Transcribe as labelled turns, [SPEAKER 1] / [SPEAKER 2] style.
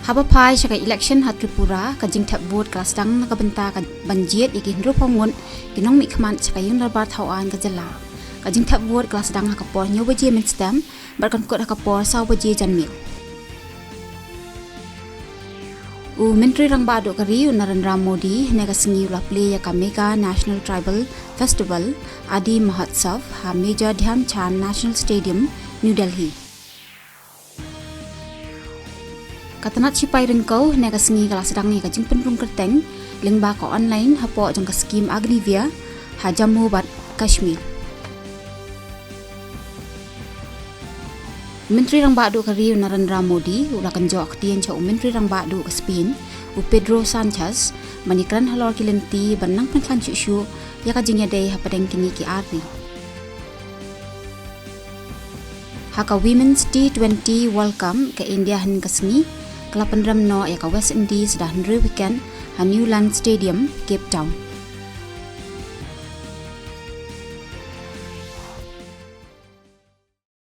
[SPEAKER 1] Haba pai syakai election hat Tripura kajing tap vote kelas dang nakabenta ka banjit ikin rupangun kinong mikman syakai yung larbar tauan kajala. Kajing tap vote kelas dang hakapor nyo baje menstem barkan kot hakapor saw baje janmil. Menteri rang bado kari Narendra Modi nega singi ulah play ya mega National Tribal Festival Adi Mahotsav ha Major Dhyan Chand National Stadium New Delhi. Katanat sipai rengkau nega singi kelas sedang ni kajing penrung kerteng lingba ko online hapo jang ka skim Agnivia ha Jammu bat Kashmir. Menteri rang bado kari Narendra Modi ulah kan jok tien cha Menteri rang bado ke Spain Pedro Sanchez manikran halor kilenti banang penklan cucu ya kajing ya dei ha padeng kini ki arti. Haka Women's T20 World Cup ke India hen kasni kelapan ram no ya ka West Indies dah weekend ha Newland Stadium Cape Town.